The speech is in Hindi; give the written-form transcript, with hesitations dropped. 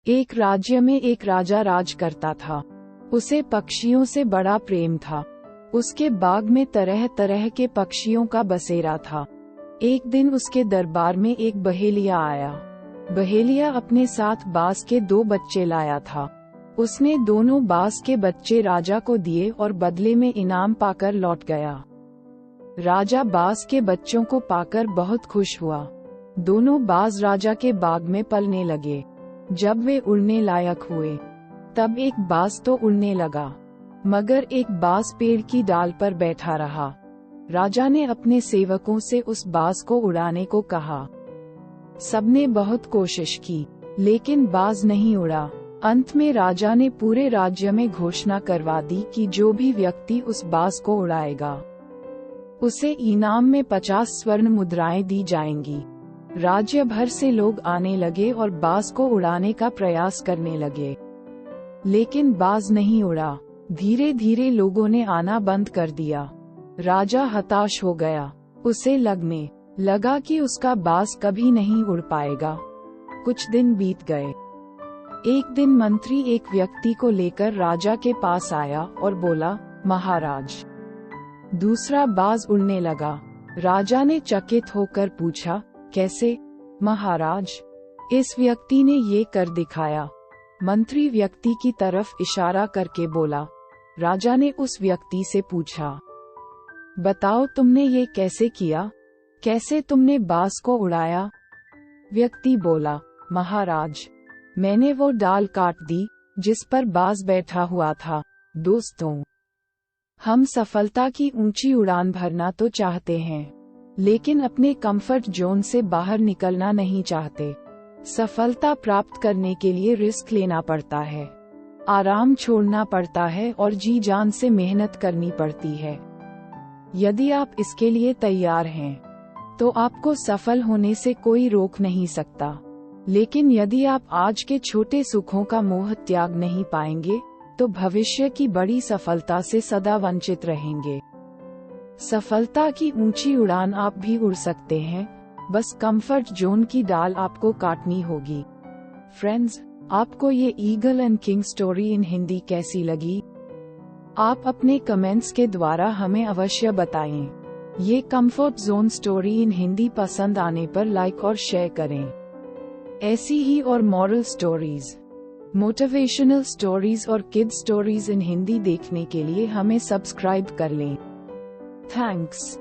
एक राज्य में एक राजा राज करता था। उसे पक्षियों से बड़ा प्रेम था। उसके बाग में तरह तरह के पक्षियों का बसेरा था। एक दिन उसके दरबार में एक बहेलिया आया। बहेलिया अपने साथ बाज के 2 बच्चे लाया था। उसने दोनों बाज के बच्चे राजा को दिए और बदले में इनाम पाकर लौट गया। राजा बाज के बच्चों को पाकर बहुत खुश हुआ। दोनों बाज राजा के बाग में पलने लगे। जब वे उड़ने लायक हुए, तब एक बाज तो उड़ने लगा, मगर एक बाज पेड़ की डाल पर बैठा रहा। राजा ने अपने सेवकों से उस बाज को उड़ाने को कहा। सबने बहुत कोशिश की, लेकिन बाज नहीं उड़ा। अंत में राजा ने पूरे राज्य में घोषणा करवा दी कि जो भी व्यक्ति उस बाज को उड़ाएगा, उसे इनाम में 50 स्वर्ण मुद्राएं दी जाएंगी। राज्य भर से लोग आने लगे और बाज को उड़ाने का प्रयास करने लगे, लेकिन बाज नहीं उड़ा। धीरे धीरे लोगों ने आना बंद कर दिया। राजा हताश हो गया। उसे लगने लगा कि उसका बाज कभी नहीं उड़ पाएगा। कुछ दिन बीत गए। एक दिन मंत्री एक व्यक्ति को लेकर राजा के पास आया और बोला, महाराज, दूसरा बाज उड़ने लगा। राजा ने चकित होकर पूछा, कैसे? महाराज, इस व्यक्ति ने ये कर दिखाया। मंत्री व्यक्ति की तरफ इशारा करके बोला। राजा ने उस व्यक्ति से पूछा, बताओ तुमने ये कैसे किया? कैसे तुमने बाज को उड़ाया? व्यक्ति बोला, महाराज, मैंने वो डाल काट दी जिस पर बाज बैठा हुआ था। दोस्तों, हम सफलता की ऊंची उड़ान भरना तो चाहते हैं, लेकिन अपने कंफर्ट जोन से बाहर निकलना नहीं चाहते। सफलता प्राप्त करने के लिए रिस्क लेना पड़ता है, आराम छोड़ना पड़ता है और जी जान से मेहनत करनी पड़ती है। यदि आप इसके लिए तैयार हैं, तो आपको सफल होने से कोई रोक नहीं सकता। लेकिन यदि आप आज के छोटे सुखों का मोह त्याग नहीं पाएंगे, तो भविष्य की बड़ी सफलता से सदा वंचित रहेंगे। सफलता की ऊंची उड़ान आप भी उड़ सकते हैं, बस कंफर्ट जोन की डाल आपको काटनी होगी। फ्रेंड्स, आपको ये eagle and king story in Hindi कैसी लगी? आप अपने कमेंट्स के द्वारा हमें अवश्य बताएं। ये comfort zone story in Hindi पसंद आने पर लाइक और शेयर करें। ऐसी ही और मॉरल स्टोरीज, मोटिवेशनल स्टोरीज और किड स्टोरीज इन हिंदी देखने के लिए हमें सब्सक्राइब कर लें। थैंक्स।